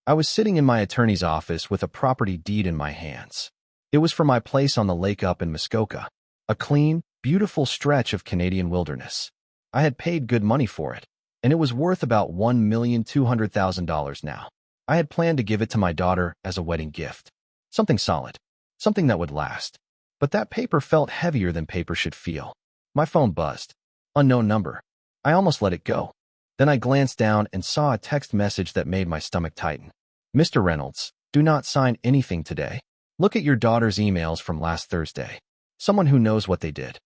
I was sitting in my attorney's office with a property deed in my hands. It was for my place on the lake up in Muskoka, a clean, beautiful stretch of Canadian wilderness. I had paid good money for it, and it was worth about $1,200,000 now. I had planned to give it to my daughter as a wedding gift. Something solid, something that would last. But that paper felt heavier than paper should feel. My phone buzzed. Unknown number. I almost let it go. Then I glanced down and saw a text message that made my stomach tighten. Mr. Reynolds, do not sign anything today. Look at your daughter's emails from last Thursday. Someone who knows what they did.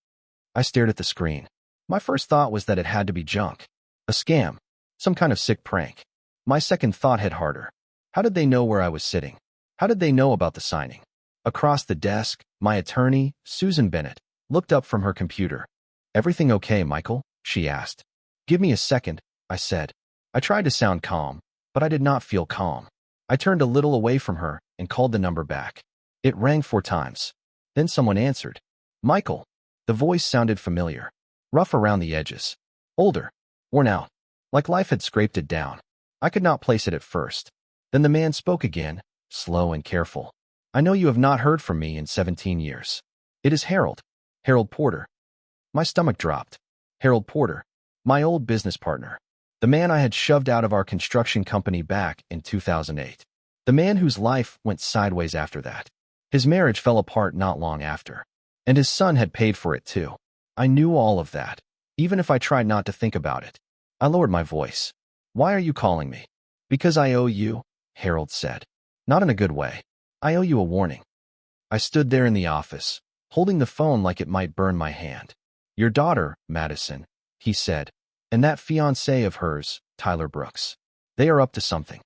I stared at the screen. My first thought was that it had to be junk. A scam. Some kind of sick prank. My second thought hit harder. How did they know where I was sitting? How did they know about the signing? Across the desk, my attorney, Susan Bennett, looked up from her computer. Everything okay, Michael? She asked. Give me a second, I said. I tried to sound calm, but I did not feel calm. I turned a little away from her and called the number back. It rang 4 times. Then someone answered. Michael. The voice sounded familiar. Rough around the edges. Older. Worn out. Like life had scraped it down. I could not place it at first. Then the man spoke again, slow and careful. I know you have not heard from me in 17 years. It is Harold. Harold Porter. My stomach dropped. Harold Porter. My old business partner. The man I had shoved out of our construction company back in 2008. The man whose life went sideways after that. His marriage fell apart not long after. And his son had paid for it too. I knew all of that, even if I tried not to think about it. I lowered my voice. Why are you calling me? Because I owe you, Harold said. Not in a good way. I owe you a warning. I stood there in the office, holding the phone like it might burn my hand. Your daughter, Madison, he said, and that fiancé of hers, Tyler Brooks. They are up to something.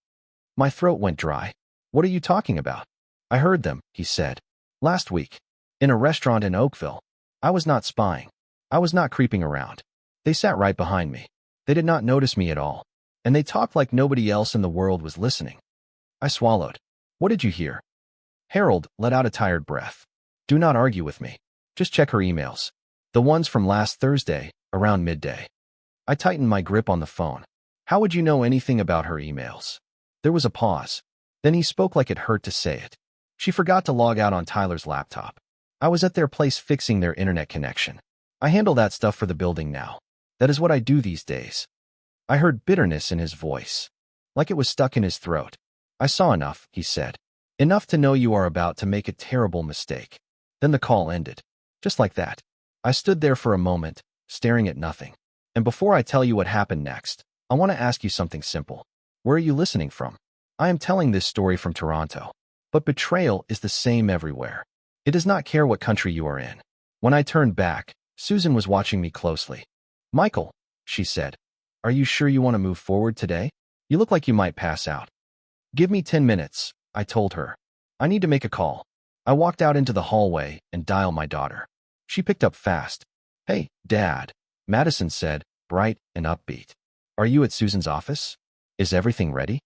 My throat went dry. What are you talking about? I heard them, he said. Last week. In a restaurant in Oakville. I was not spying. I was not creeping around. They sat right behind me. They did not notice me at all. And they talked like nobody else in the world was listening. I swallowed. What did you hear? Harold let out a tired breath. Do not argue with me. Just check her emails. The ones from last Thursday, around midday. I tightened my grip on the phone. How would you know anything about her emails? There was a pause. Then he spoke like it hurt to say it. She forgot to log out on Tyler's laptop. I was at their place fixing their internet connection. I handle that stuff for the building now. That is what I do these days. I heard bitterness in his voice, like it was stuck in his throat. I saw enough, he said. Enough to know you are about to make a terrible mistake. Then the call ended. Just like that. I stood there for a moment, staring at nothing. And before I tell you what happened next, I want to ask you something simple. Where are you listening from? I am telling this story from Toronto. But betrayal is the same everywhere. It does not care what country you are in. When I turned back, Susan was watching me closely. Michael, she said, are you sure you want to move forward today? You look like you might pass out. Give me 10 minutes, I told her. I need to make a call. I walked out into the hallway and dialed my daughter. She picked up fast. Hey, Dad, Madison said, bright and upbeat. Are you at Susan's office? Is everything ready?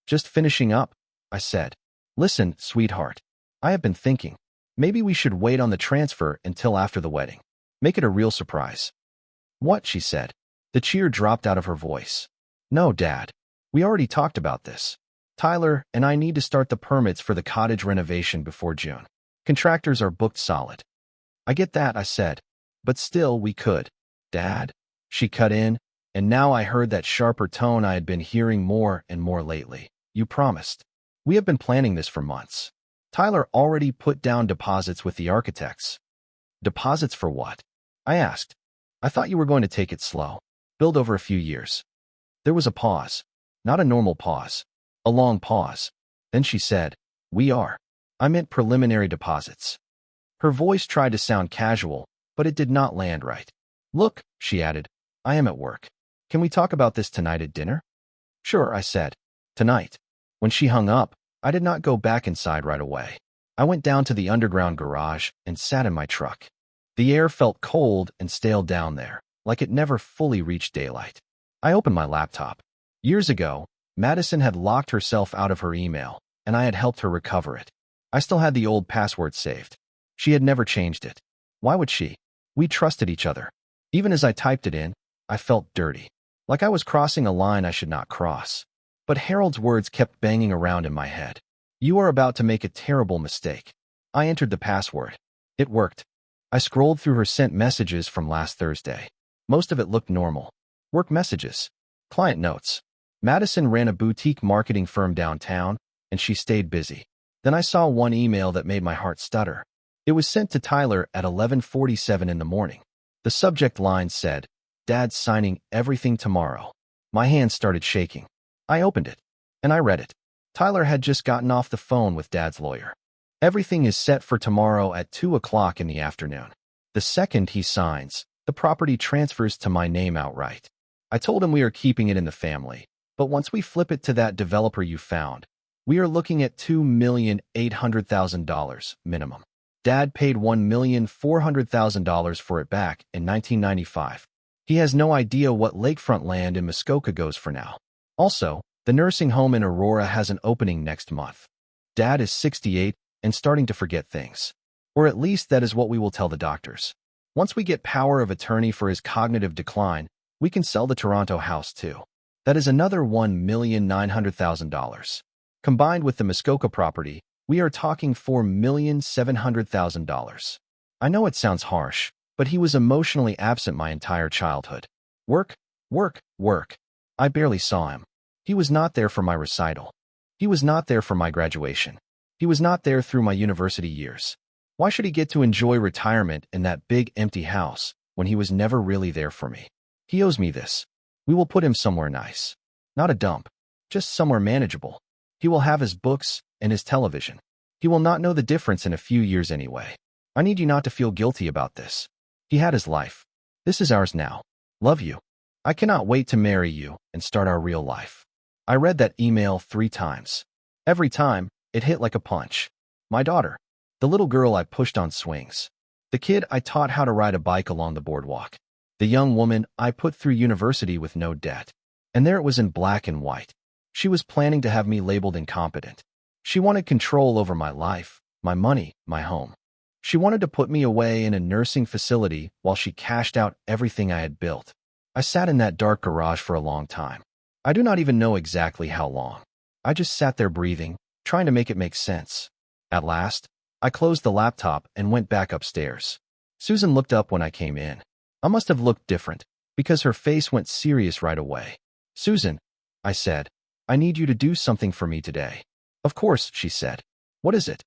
Just finishing up, I said. Listen, sweetheart. I have been thinking. Maybe we should wait on the transfer until after the wedding. Make it a real surprise. What? She said. The cheer dropped out of her voice. No, Dad. We already talked about this. Tyler and I need to start the permits for the cottage renovation before June. Contractors are booked solid. I get that, I said. But still, we could. Dad? She cut in, and now I heard that sharper tone I had been hearing more and more lately. You promised. We have been planning this for months. Tyler already put down deposits with the architects. Deposits for what? I asked. I thought you were going to take it slow. Build over a few years. There was a pause. Not a normal pause. A long pause. Then she said, we are. I meant preliminary deposits. Her voice tried to sound casual, but it did not land right. Look, she added, I am at work. Can we talk about this tonight at dinner? Sure, I said. Tonight. When she hung up, I did not go back inside right away. I went down to the underground garage and sat in my truck. The air felt cold and stale down there, like it never fully reached daylight. I opened my laptop. Years ago, Madison had locked herself out of her email, and I had helped her recover it. I still had the old password saved. She had never changed it. Why would she? We trusted each other. Even as I typed it in, I felt dirty, like I was crossing a line I should not cross. But Harold's words kept banging around in my head. You are about to make a terrible mistake. I entered the password. It worked. I scrolled through her sent messages from last Thursday. Most of it looked normal. Work messages. Client notes. Madison ran a boutique marketing firm downtown, and she stayed busy. Then I saw one email that made my heart stutter. It was sent to Tyler at 11:47 in the morning. The subject line said, "Dad's signing everything tomorrow." My hands started shaking. I opened it, and I read it. Tyler had just gotten off the phone with Dad's lawyer. Everything is set for tomorrow at 2 o'clock in the afternoon. The second he signs, the property transfers to my name outright. I told him we are keeping it in the family, but once we flip it to that developer you found, we are looking at $2,800,000 minimum. Dad paid $1,400,000 for it back in 1995. He has no idea what lakefront land in Muskoka goes for now. Also, the nursing home in Aurora has an opening next month. Dad is 68 and starting to forget things. Or at least that is what we will tell the doctors. Once we get power of attorney for his cognitive decline, we can sell the Toronto house too. That is another $1,900,000. Combined with the Muskoka property, we are talking $4,700,000. I know it sounds harsh, but he was emotionally absent my entire childhood. Work, work, work. I barely saw him. He was not there for my recital. He was not there for my graduation. He was not there through my university years. Why should he get to enjoy retirement in that big empty house when he was never really there for me? He owes me this. We will put him somewhere nice. Not a dump. Just somewhere manageable. He will have his books and his television. He will not know the difference in a few years anyway. I need you not to feel guilty about this. He had his life. This is ours now. Love you. I cannot wait to marry you and start our real life. I read that email 3 times. Every time, it hit like a punch. My daughter. The little girl I pushed on swings. The kid I taught how to ride a bike along the boardwalk. The young woman I put through university with no debt. And there it was in black and white. She was planning to have me labeled incompetent. She wanted control over my life, my money, my home. She wanted to put me away in a nursing facility while she cashed out everything I had built. I sat in that dark garage for a long time. I do not even know exactly how long. I just sat there breathing, trying to make it make sense. At last, I closed the laptop and went back upstairs. Susan looked up when I came in. I must have looked different, because her face went serious right away. "Susan," I said, "I need you to do something for me today." "Of course," she said. "What is it?"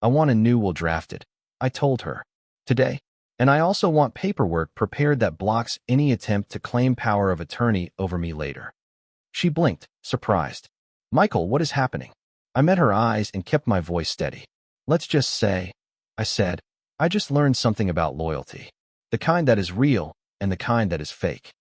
"I want a new will drafted," I told her. "Today. And I also want paperwork prepared that blocks any attempt to claim power of attorney over me later." She blinked, surprised. "Michael, what is happening?" I met her eyes and kept my voice steady. "Let's just say," I said, "I just learned something about loyalty. The kind that is real and the kind that is fake."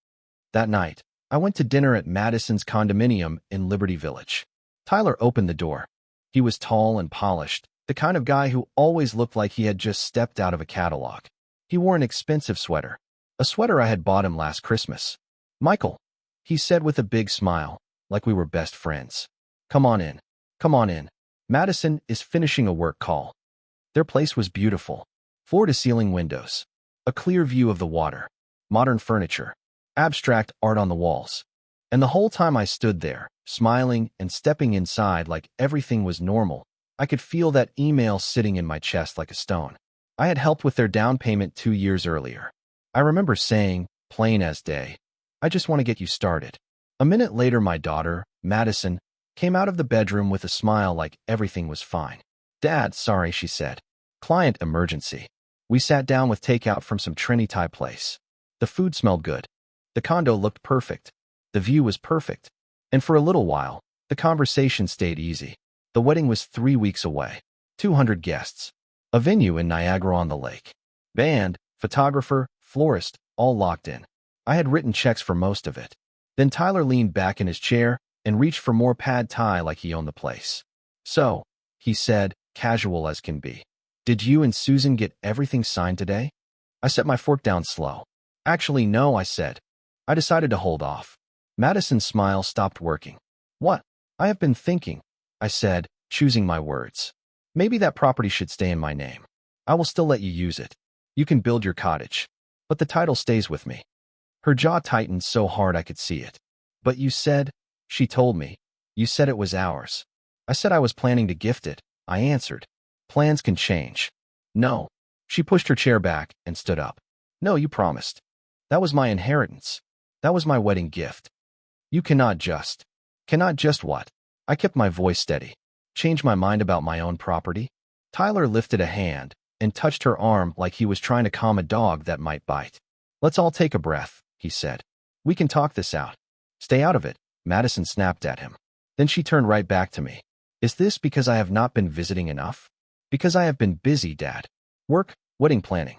That night, I went to dinner at Madison's condominium in Liberty Village. Tyler opened the door. He was tall and polished, the kind of guy who always looked like he had just stepped out of a catalog. He wore an expensive sweater, a sweater I had bought him last Christmas. "Michael," he said with a big smile, like we were best friends. Come on in. Come on in. Madison is finishing a work call." Their place was beautiful. Floor-to-ceiling windows. A clear view of the water. Modern furniture. Abstract art on the walls. And the whole time I stood there, smiling and stepping inside like everything was normal, I could feel that email sitting in my chest like a stone. I had helped with their down payment 2 years earlier. I remember saying, plain as day, "I just want to get you started." A minute later, my daughter, Madison, came out of the bedroom with a smile like everything was fine. "Dad, sorry," she said. "Client emergency." We sat down with takeout from some Trinity place. The food smelled good. The condo looked perfect. The view was perfect. And for a little while, the conversation stayed easy. The wedding was 3 weeks away. 200 guests. A venue in Niagara-on-the-Lake. Band, photographer, florist, all locked in. I had written checks for most of it. Then Tyler leaned back in his chair and reached for more pad thai like he owned the place. "So," he said, casual as can be, "did you and Susan get everything signed today?" I set my fork down slow. "Actually, no," I said. "I decided to hold off." Madison's smile stopped working. "What?" "I have been thinking," I said, choosing my words. "Maybe that property should stay in my name. I will still let you use it. You can build your cottage. But the title stays with me." Her jaw tightened so hard I could see it. "But you said," she told me, You said it was ours. I said I was planning to gift it, I answered. Plans can change. No. She pushed her chair back and stood up. No, you promised. That was my inheritance. That was my wedding gift. You cannot just. Cannot just what? I kept my voice steady. Change my mind about my own property? Tyler lifted a hand and touched her arm like he was trying to calm a dog that might bite. Let's all take a breath, he said. We can talk this out. Stay out of it, Madison snapped at him. Then she turned right back to me. Is this because I have not been visiting enough? Because I have been busy, Dad. Work, wedding planning.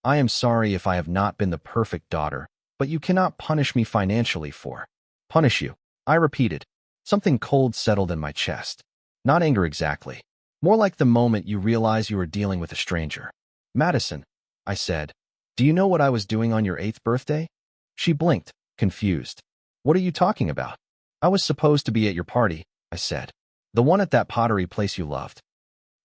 I am sorry if I have not been the perfect daughter, but you cannot punish me financially for. Punish you, I repeated. Something cold settled in my chest. Not anger exactly. More like the moment you realize you are dealing with a stranger. Madison, I said, do you know what I was doing on your 8th birthday? She blinked, confused. What are you talking about? I was supposed to be at your party, I said. The one at that pottery place you loved.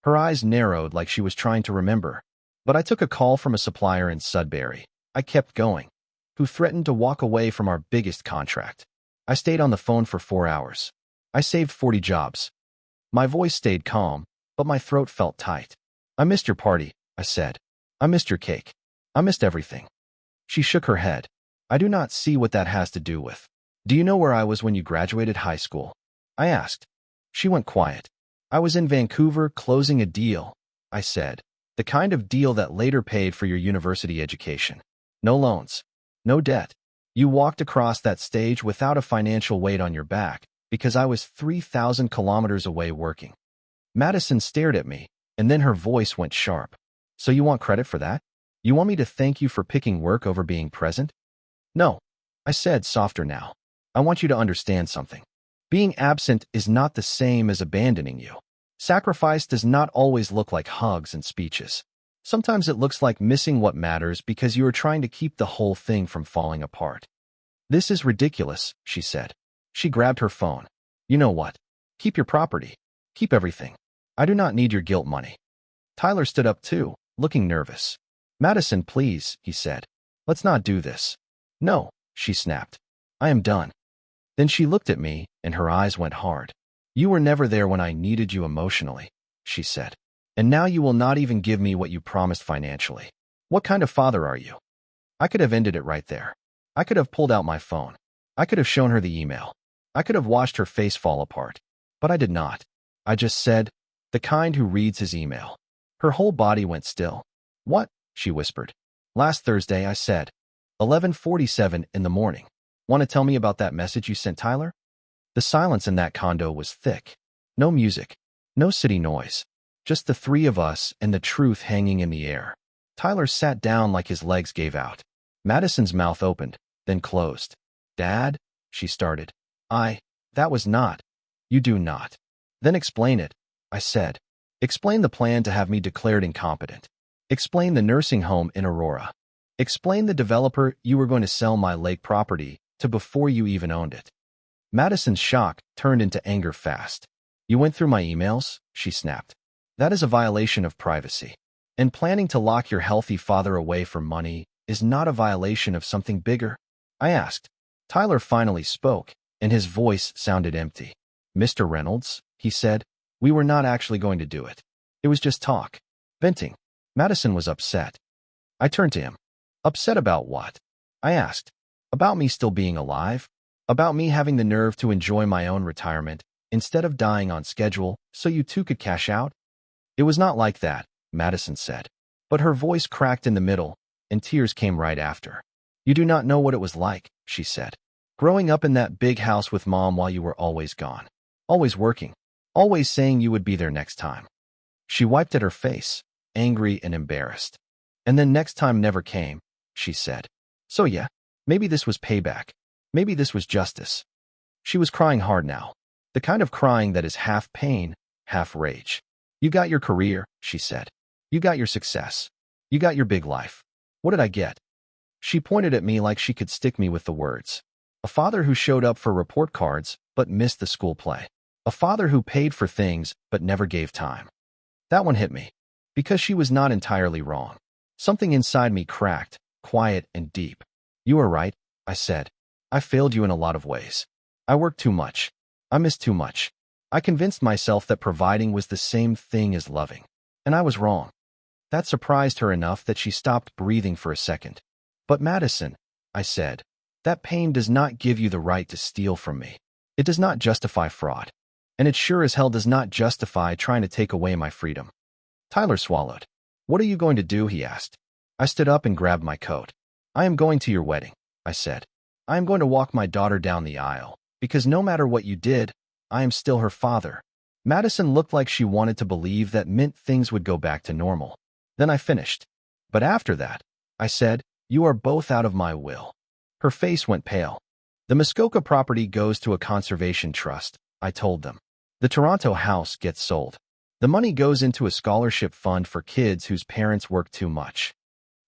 Her eyes narrowed like she was trying to remember. But I took a call from a supplier in Sudbury. I kept going. Who threatened to walk away from our biggest contract. I stayed on the phone for 4 hours. I saved 40 jobs. My voice stayed calm, but my throat felt tight. I missed your party, I said. I missed your cake. I missed everything. She shook her head. I do not see what that has to do with. Do you know where I was when you graduated high school? I asked. She went quiet. I was in Vancouver closing a deal, I said. The kind of deal that later paid for your university education. No loans. No debt. You walked across that stage without a financial weight on your back because I was 3,000 kilometers away working. Madison stared at me, and then her voice went sharp. So you want credit for that? You want me to thank you for picking work over being present? No, I said, softer now. I want you to understand something. Being absent is not the same as abandoning you. Sacrifice does not always look like hugs and speeches. Sometimes it looks like missing what matters because you are trying to keep the whole thing from falling apart. This is ridiculous, she said. She grabbed her phone. You know what? Keep your property. Keep everything. I do not need your guilt money. Tyler stood up too, looking nervous. Madison, please, he said. Let's not do this. No, she snapped. I am done. Then she looked at me, and her eyes went hard. You were never there when I needed you emotionally, she said. And now you will not even give me what you promised financially. What kind of father are you? I could have ended it right there. I could have pulled out my phone. I could have shown her the email. I could have watched her face fall apart. But I did not. I just said, the kind who reads his email. Her whole body went still. What? She whispered. Last Thursday, I said. 11:47 in the morning. Want to tell me about that message you sent Tyler? The silence in that condo was thick. No music. No city noise. Just the three of us and the truth hanging in the air. Tyler sat down like his legs gave out. Madison's mouth opened, then closed. Dad? She started. That was not. You do not. Then explain it, I said. Explain the plan to have me declared incompetent. Explain the nursing home in Aurora. Explain the developer you were going to sell my lake property to before you even owned it. Madison's shock turned into anger fast. You went through my emails, she snapped. That is a violation of privacy. And planning to lock your healthy father away for money is not a violation of something bigger? I asked. Tyler finally spoke, and his voice sounded empty. Mr. Reynolds, he said, we were not actually going to do it. It was just talk. Venting. Madison was upset. I turned to him. Upset about what? I asked. About me still being alive? About me having the nerve to enjoy my own retirement instead of dying on schedule so you two could cash out? It was not like that, Madison said. But her voice cracked in the middle, and tears came right after. You do not know what it was like, she said. Growing up in that big house with Mom while you were always gone. Always working. Always saying you would be there next time. She wiped at her face, angry and embarrassed. And then next time never came, she said. So yeah, maybe this was payback. Maybe this was justice. She was crying hard now. The kind of crying that is half pain, half rage. You got your career, she said. You got your success. You got your big life. What did I get? She pointed at me like she could stick me with the words. A father who showed up for report cards but missed the school play. A father who paid for things but never gave time. That one hit me. Because she was not entirely wrong. Something inside me cracked, quiet and deep. You are right, I said. I failed you in a lot of ways. I worked too much. I missed too much. I convinced myself that providing was the same thing as loving. And I was wrong. That surprised her enough that she stopped breathing for a second. But Madison, I said, that pain does not give you the right to steal from me. It does not justify fraud. And it sure as hell does not justify trying to take away my freedom. Tyler swallowed. What are you going to do? He asked. I stood up and grabbed my coat. I am going to your wedding, I said. I am going to walk my daughter down the aisle, because no matter what you did, I am still her father. Madison looked like she wanted to believe that meant things would go back to normal. Then I finished. But after that, I said, you are both out of my will. Her face went pale. The Muskoka property goes to a conservation trust, I told them. The Toronto house gets sold. The money goes into a scholarship fund for kids whose parents work too much.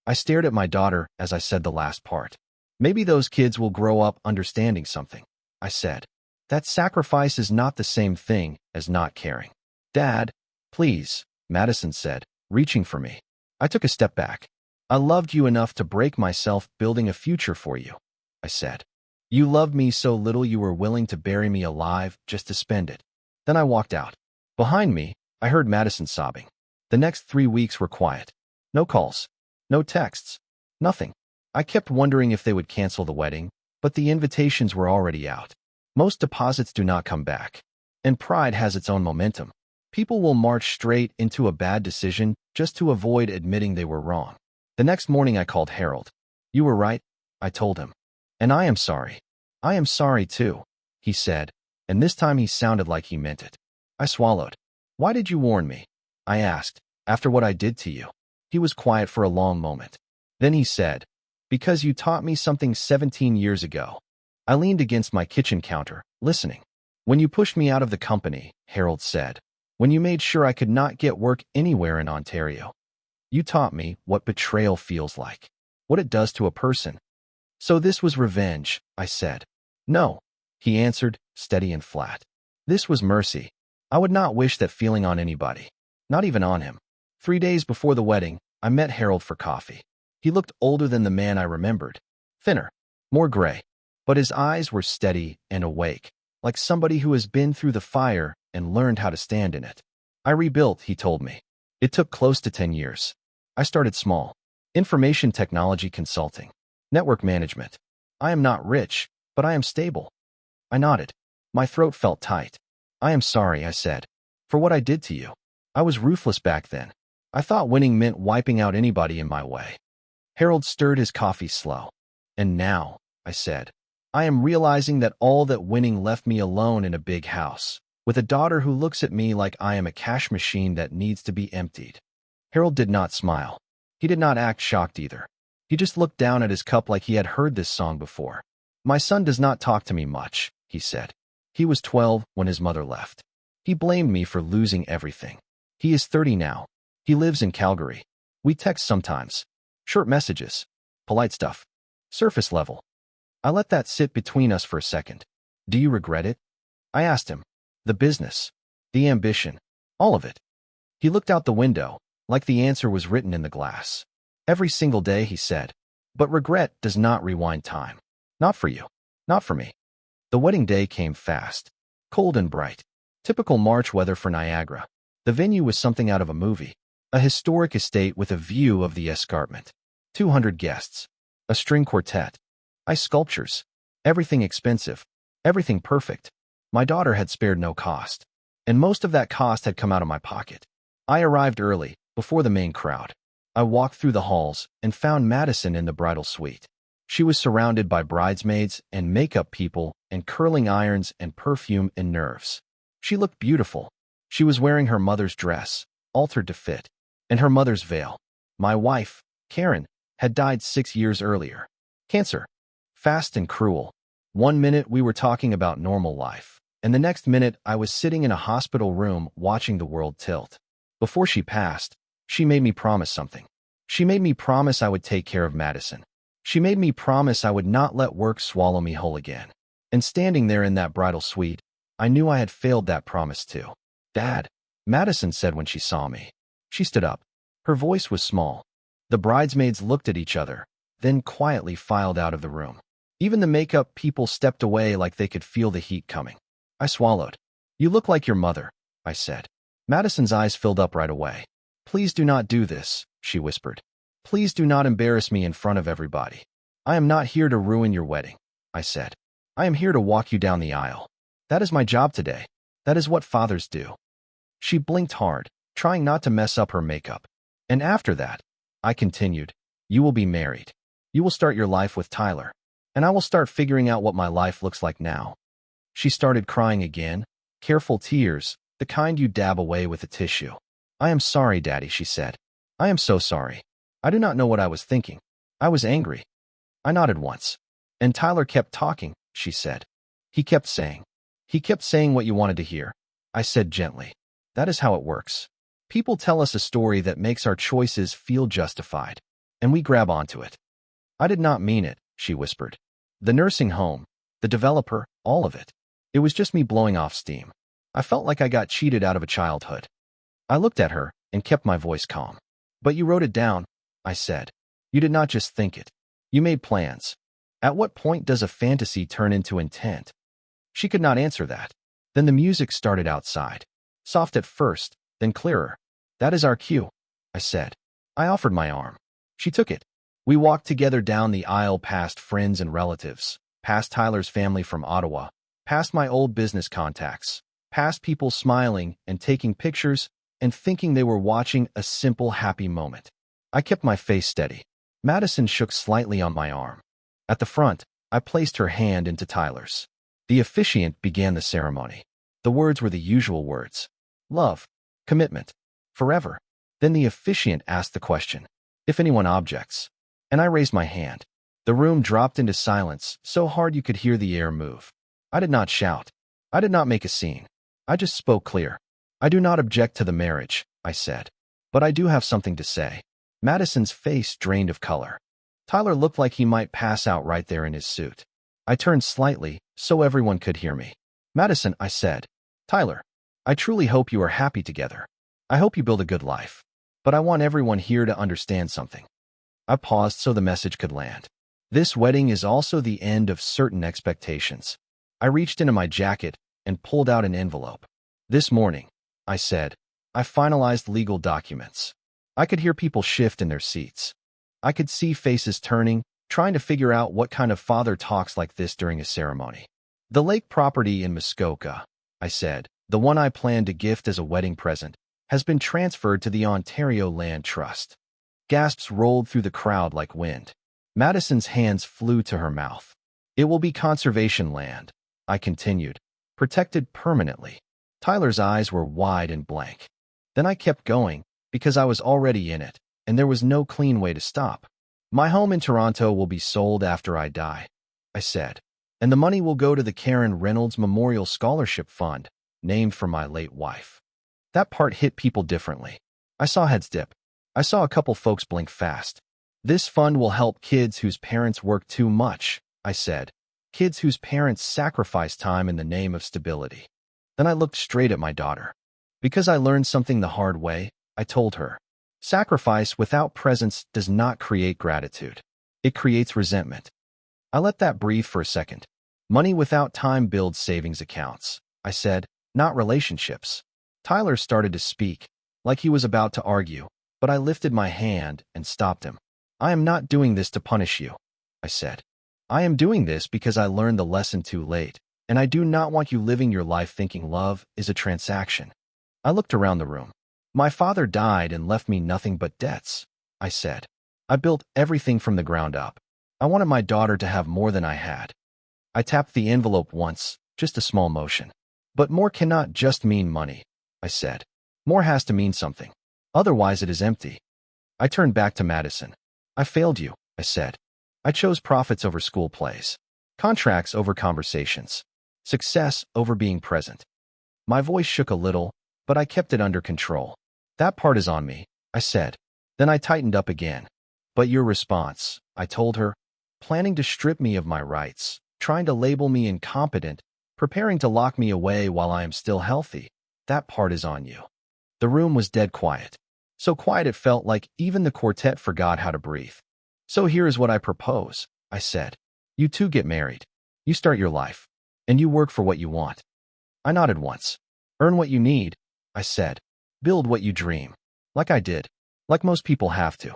I stared at my daughter as I said the last part. Maybe those kids will grow up understanding something, I said. That sacrifice is not the same thing as not caring. Dad, please, Madison said, reaching for me. I took a step back. I loved you enough to break myself building a future for you, I said. You loved me so little you were willing to bury me alive just to spend it. Then I walked out. Behind me, I heard Madison sobbing. The next 3 weeks were quiet. No calls. No texts. Nothing. I kept wondering if they would cancel the wedding, but the invitations were already out. Most deposits do not come back. And pride has its own momentum. People will march straight into a bad decision just to avoid admitting they were wrong. The next morning I called Harold. You were right, I told him. And I am sorry. I am sorry too, he said, and this time he sounded like he meant it. I swallowed. Why did you warn me? I asked, after what I did to you. He was quiet for a long moment. Then he said, because you taught me something 17 years ago. I leaned against my kitchen counter, listening. When you pushed me out of the company, Harold said. When you made sure I could not get work anywhere in Ontario. You taught me what betrayal feels like. What it does to a person. So this was revenge, I said. No, he answered, steady and flat. This was mercy. I would not wish that feeling on anybody. Not even on him. 3 days before the wedding, I met Harold for coffee. He looked older than the man I remembered. Thinner. More gray. But his eyes were steady and awake, like somebody who has been through the fire and learned how to stand in it. I rebuilt, he told me. It took close to 10 years. I started small. Information technology consulting. Network management. I am not rich, but I am stable. I nodded. My throat felt tight. I am sorry, I said, for what I did to you. I was ruthless back then. I thought winning meant wiping out anybody in my way. Harold stirred his coffee slow. And now, I said, I am realizing that all that winning left me alone in a big house, with a daughter who looks at me like I am a cash machine that needs to be emptied. Harold did not smile. He did not act shocked either. He just looked down at his cup like he had heard this song before. My son does not talk to me much, he said. He was 12 when his mother left. He blamed me for losing everything. He is 30 now. He lives in Calgary. We text sometimes. Short messages. Polite stuff. Surface level. I let that sit between us for a second. Do you regret it? I asked him. The business. The ambition. All of it. He looked out the window, like the answer was written in the glass. Every single day, he said. But regret does not rewind time. Not for you. Not for me. The wedding day came fast. Cold and bright. Typical March weather for Niagara. The venue was something out of a movie. A historic estate with a view of the escarpment. 200 guests. A string quartet. Ice sculptures. Everything expensive. Everything perfect. My daughter had spared no cost. And most of that cost had come out of my pocket. I arrived early, before the main crowd. I walked through the halls and found Madison in the bridal suite. She was surrounded by bridesmaids and makeup people and curling irons and perfume and nerves. She looked beautiful. She was wearing her mother's dress, altered to fit, and her mother's veil. My wife, Karen, had died 6 years earlier. Cancer. Fast and cruel. 1 minute we were talking about normal life, and the next minute I was sitting in a hospital room watching the world tilt. Before she passed, she made me promise something. She made me promise I would take care of Madison. She made me promise I would not let work swallow me whole again. And standing there in that bridal suite, I knew I had failed that promise too. Dad, Madison said when she saw me. She stood up. Her voice was small. The bridesmaids looked at each other, then quietly filed out of the room. Even the makeup people stepped away like they could feel the heat coming. I swallowed. You look like your mother, I said. Madison's eyes filled up right away. Please do not do this, she whispered. Please do not embarrass me in front of everybody. I am not here to ruin your wedding, I said. I am here to walk you down the aisle. That is my job today. That is what fathers do. She blinked hard, trying not to mess up her makeup. And after that, I continued, you will be married. You will start your life with Tyler. And I will start figuring out what my life looks like now. She started crying again, careful tears, the kind you dab away with a tissue. I am sorry, Daddy, she said. I am so sorry. I do not know what I was thinking. I was angry. I nodded once. And Tyler kept talking, she said. He kept saying what you wanted to hear. I said gently. That is how it works. People tell us a story that makes our choices feel justified, and we grab onto it. I did not mean it, she whispered. The nursing home, the developer, all of it. It was just me blowing off steam. I felt like I got cheated out of a childhood. I looked at her and kept my voice calm. But you wrote it down, I said. You did not just think it. You made plans. At what point does a fantasy turn into intent? She could not answer that. Then the music started outside. Soft at first, then clearer. That is our cue, I said. I offered my arm. She took it. We walked together down the aisle past friends and relatives, past Tyler's family from Ottawa, past my old business contacts, past people smiling and taking pictures and thinking they were watching a simple, happy moment. I kept my face steady. Madison shook slightly on my arm. At the front, I placed her hand into Tyler's. The officiant began the ceremony. The words were the usual words. Love, commitment, forever. Then the officiant asked the question, if anyone objects. And I raised my hand. The room dropped into silence, so hard you could hear the air move. I did not shout. I did not make a scene. I just spoke clear. I do not object to the marriage, I said. But I do have something to say. Madison's face drained of color. Tyler looked like he might pass out right there in his suit. I turned slightly, so everyone could hear me. Madison, I said. Tyler, I truly hope you are happy together. I hope you build a good life. But I want everyone here to understand something. I paused so the message could land. This wedding is also the end of certain expectations. I reached into my jacket and pulled out an envelope. This morning, I said, I finalized legal documents. I could hear people shift in their seats. I could see faces turning, trying to figure out what kind of father talks like this during a ceremony. The lake property in Muskoka, I said, the one I planned to gift as a wedding present, has been transferred to the Ontario Land Trust. Gasps rolled through the crowd like wind. Madison's hands flew to her mouth. It will be conservation land, I continued, protected permanently. Tyler's eyes were wide and blank. Then I kept going, because I was already in it, and there was no clean way to stop. My home in Toronto will be sold after I die, I said, and the money will go to the Karen Reynolds Memorial Scholarship Fund, named for my late wife. That part hit people differently. I saw heads dip. I saw a couple folks blink fast. This fund will help kids whose parents work too much, I said. Kids whose parents sacrifice time in the name of stability. Then I looked straight at my daughter. Because I learned something the hard way, I told her. Sacrifice without presence does not create gratitude. It creates resentment. I let that breathe for a second. Money without time builds savings accounts, I said, not relationships. Tyler started to speak, like he was about to argue, but I lifted my hand and stopped him. I am not doing this to punish you, I said. I am doing this because I learned the lesson too late, and I do not want you living your life thinking love is a transaction. I looked around the room. My father died and left me nothing but debts, I said. I built everything from the ground up. I wanted my daughter to have more than I had. I tapped the envelope once, just a small motion. But more cannot just mean money, I said. More has to mean something. Otherwise it is empty. I turned back to Madison. I failed you, I said. I chose profits over school plays. Contracts over conversations. Success over being present. My voice shook a little, but I kept it under control. That part is on me, I said. Then I tightened up again. But your response, I told her, planning to strip me of my rights, trying to label me incompetent, preparing to lock me away while I am still healthy, that part is on you. The room was dead quiet. So quiet it felt like even the quartet forgot how to breathe. So here is what I propose, I said. You two get married. You start your life. And you work for what you want. I nodded once. Earn what you need, I said. Build what you dream. Like I did. Like most people have to.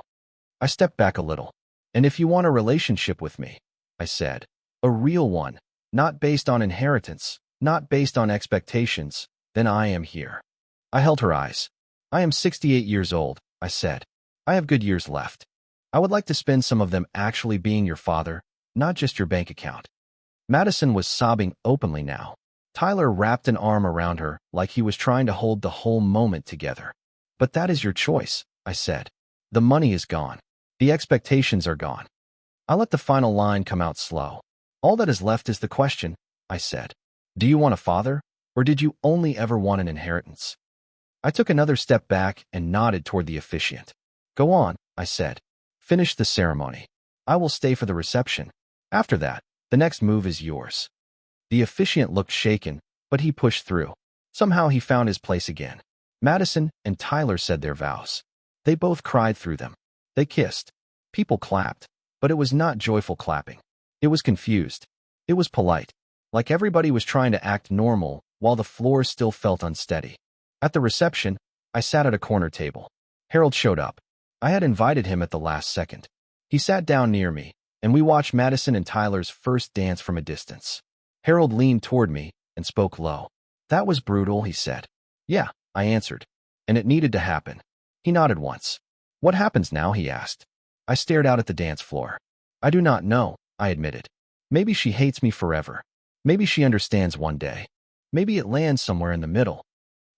I stepped back a little. And if you want a relationship with me, I said. A real one. Not based on inheritance. Not based on expectations. Then I am here. I held her eyes. I am 68 years old, I said. I have good years left. I would like to spend some of them actually being your father, not just your bank account. Madison was sobbing openly now. Tyler wrapped an arm around her like he was trying to hold the whole moment together. But that is your choice, I said. The money is gone. The expectations are gone. I let the final line come out slow. All that is left is the question, I said. Do you want a father, or did you only ever want an inheritance? I took another step back and nodded toward the officiant. Go on, I said. Finish the ceremony. I will stay for the reception. After that, the next move is yours. The officiant looked shaken, but he pushed through. Somehow he found his place again. Madison and Tyler said their vows. They both cried through them. They kissed. People clapped, but it was not joyful clapping. It was confused. It was polite, like everybody was trying to act normal while the floor still felt unsteady. At the reception, I sat at a corner table. Harold showed up. I had invited him at the last second. He sat down near me, and we watched Madison and Tyler's first dance from a distance. Harold leaned toward me and spoke low. That was brutal, he said. Yeah, I answered. And it needed to happen. He nodded once. What happens now, he asked. I stared out at the dance floor. I do not know, I admitted. Maybe she hates me forever. Maybe she understands one day. Maybe it lands somewhere in the middle.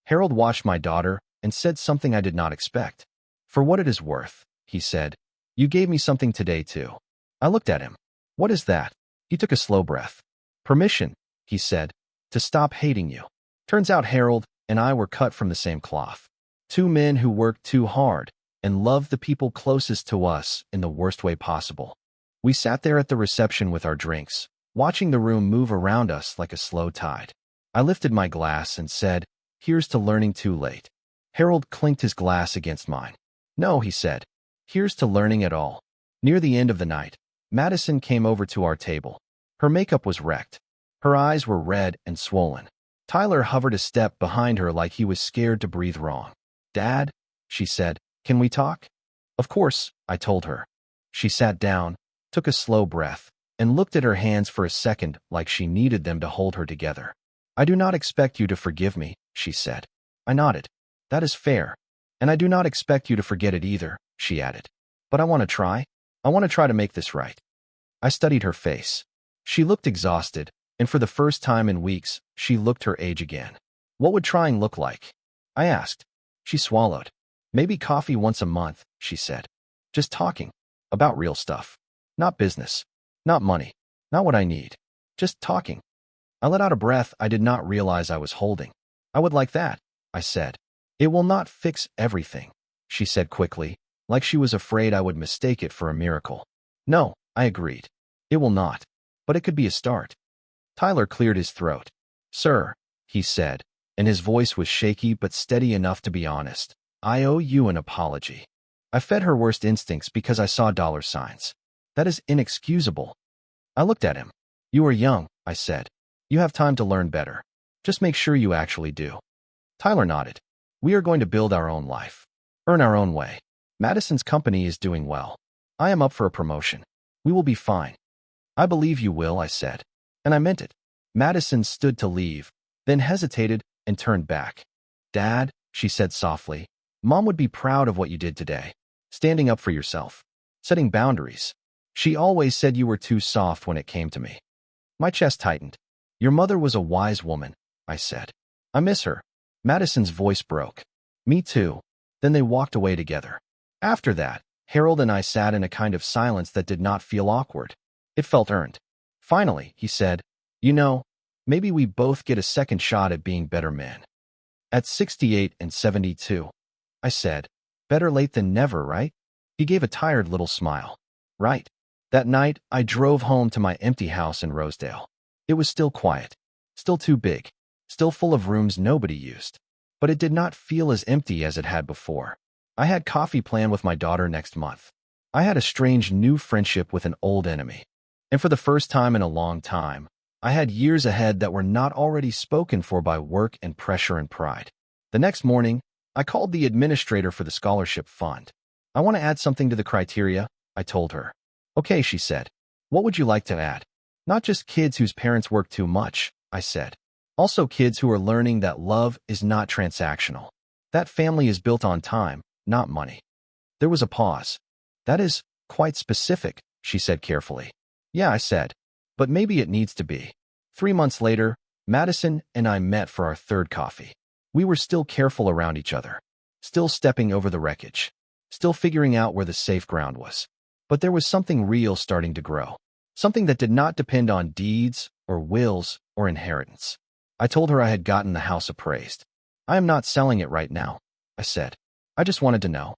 Harold watched my daughter and said something I did not expect. For what it is worth, he said. You gave me something today, too. I looked at him. What is that? He took a slow breath. Permission, he said, to stop hating you. Turns out Harold and I were cut from the same cloth. Two men who worked too hard and loved the people closest to us in the worst way possible. We sat there at the reception with our drinks, watching the room move around us like a slow tide. I lifted my glass and said, Here's to learning too late. Harold clinked his glass against mine. No, he said. Here's to learning at all. Near the end of the night, Madison came over to our table. Her makeup was wrecked. Her eyes were red and swollen. Tyler hovered a step behind her like he was scared to breathe wrong. Dad, she said, can we talk? Of course, I told her. She sat down, took a slow breath, and looked at her hands for a second like she needed them to hold her together. I do not expect you to forgive me, she said. I nodded. That is fair. And I do not expect you to forget it either, she added. But I want to try. I want to try to make this right. I studied her face. She looked exhausted, and for the first time in weeks, she looked her age again. What would trying look like? I asked. She swallowed. Maybe coffee once a month, she said. Just talking. About real stuff. Not business. Not money. Not what I need. Just talking. I let out a breath I did not realize I was holding. I would like that, I said. It will not fix everything, she said quickly, like she was afraid I would mistake it for a miracle. No, I agreed. It will not. But it could be a start. Tyler cleared his throat. Sir, he said, and his voice was shaky but steady enough to be honest. I owe you an apology. I fed her worst instincts because I saw dollar signs. That is inexcusable. I looked at him. You are young, I said. You have time to learn better. Just make sure you actually do. Tyler nodded. We are going to build our own life. Earn our own way. Madison's company is doing well. I am up for a promotion. We will be fine. I believe you will, I said. And I meant it. Madison stood to leave, then hesitated and turned back. Dad, she said softly, Mom would be proud of what you did today. Standing up for yourself. Setting boundaries. She always said you were too soft when it came to me. My chest tightened. Your mother was a wise woman, I said. I miss her. Madison's voice broke. Me too. Then they walked away together. After that, Harold and I sat in a kind of silence that did not feel awkward. It felt earned. Finally, he said, You know, maybe we both get a second shot at being better men. At 68 and 72. I said, better late than never, right? He gave a tired little smile. Right. That night, I drove home to my empty house in Rosedale. It was still quiet. Still too big. Still full of rooms nobody used. But it did not feel as empty as it had before. I had coffee planned with my daughter next month. I had a strange new friendship with an old enemy. And for the first time in a long time, I had years ahead that were not already spoken for by work and pressure and pride. The next morning, I called the administrator for the scholarship fund. I want to add something to the criteria, I told her. Okay, she said. What would you like to add? Not just kids whose parents work too much, I said. Also kids who are learning that love is not transactional. That family is built on time, not money. There was a pause. That is quite specific, she said carefully. Yeah, I said. But maybe it needs to be. 3 months later, Madison and I met for our third coffee. We were still careful around each other, still stepping over the wreckage, still figuring out where the safe ground was. But there was something real starting to grow, something that did not depend on deeds or wills or inheritance. I told her I had gotten the house appraised. I am not selling it right now, I said. I just wanted to know.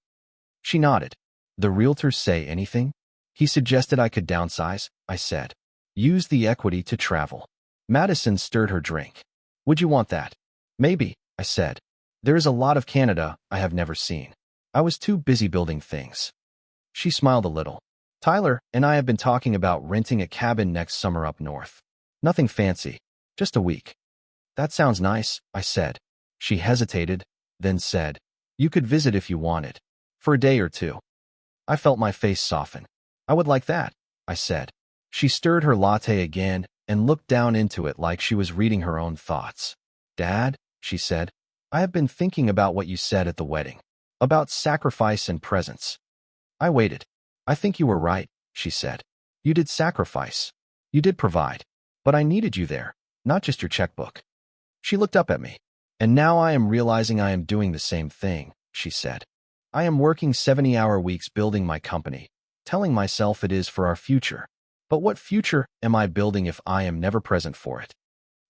She nodded. The realtor say anything? He suggested I could downsize, I said. Use the equity to travel. Madison stirred her drink. Would you want that? Maybe, I said. There is a lot of Canada I have never seen. I was too busy building things. She smiled a little. Tyler and I have been talking about renting a cabin next summer up north. Nothing fancy, just a week. That sounds nice, I said. She hesitated, then said, you could visit if you wanted. For a day or two. I felt my face soften. I would like that, I said. She stirred her latte again and looked down into it like she was reading her own thoughts. Dad, she said, I have been thinking about what you said at the wedding. About sacrifice and presence. I waited. I think you were right, she said. You did sacrifice. You did provide. But I needed you there, not just your checkbook. She looked up at me. And now I am realizing I am doing the same thing, she said. I am working 70-hour weeks building my company, telling myself it is for our future. But what future am I building if I am never present for it?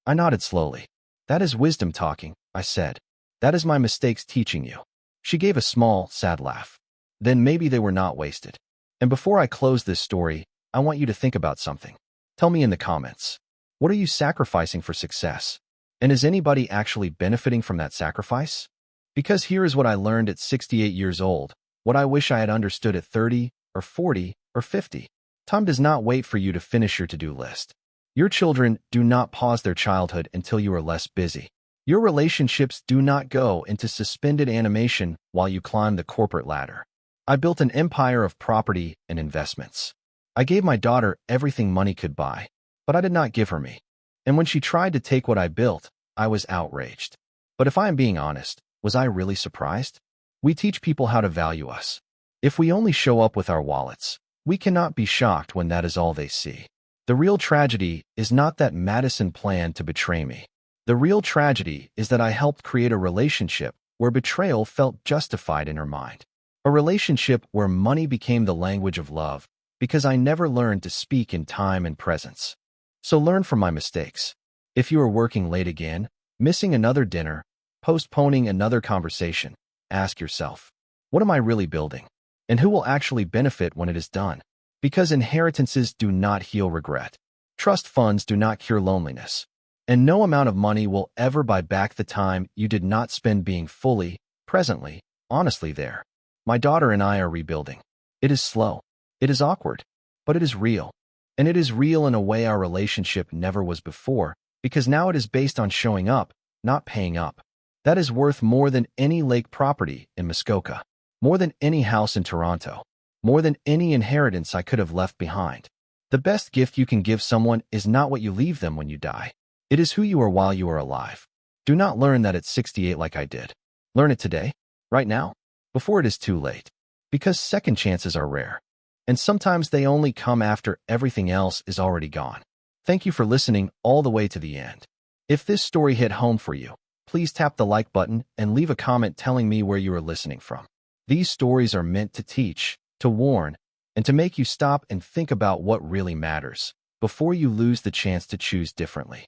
I nodded slowly. That is wisdom talking, I said. That is my mistakes teaching you. She gave a small, sad laugh. Then maybe they were not wasted. And before I close this story, I want you to think about something. Tell me in the comments. What are you sacrificing for success? And is anybody actually benefiting from that sacrifice? Because here is what I learned at 68 years old, what I wish I had understood at 30 or 40 or 50. Time does not wait for you to finish your to-do list. Your children do not pause their childhood until you are less busy. Your relationships do not go into suspended animation while you climb the corporate ladder. I built an empire of property and investments. I gave my daughter everything money could buy, but I did not give her me. And when she tried to take what I built, I was outraged. But if I am being honest, was I really surprised? We teach people how to value us. If we only show up with our wallets, we cannot be shocked when that is all they see. The real tragedy is not that Madison planned to betray me. The real tragedy is that I helped create a relationship where betrayal felt justified in her mind. A relationship where money became the language of love because I never learned to speak in time and presence. So learn from my mistakes. If you are working late again, missing another dinner, postponing another conversation, ask yourself, what am I really building? And who will actually benefit when it is done? Because inheritances do not heal regret. Trust funds do not cure loneliness. And no amount of money will ever buy back the time you did not spend being fully, presently, honestly there. My daughter and I are rebuilding. It is slow. It is awkward. But it is real. And it is real in a way our relationship never was before, because now it is based on showing up, not paying up. That is worth more than any lake property in Muskoka, more than any house in Toronto, more than any inheritance I could have left behind. The best gift you can give someone is not what you leave them when you die. It is who you are while you are alive. Do not learn that at 68 like I did. Learn it today, right now, before it is too late. Because second chances are rare. And sometimes they only come after everything else is already gone. Thank you for listening all the way to the end. If this story hit home for you, please tap the like button and leave a comment telling me where you are listening from. These stories are meant to teach, to warn, and to make you stop and think about what really matters before you lose the chance to choose differently.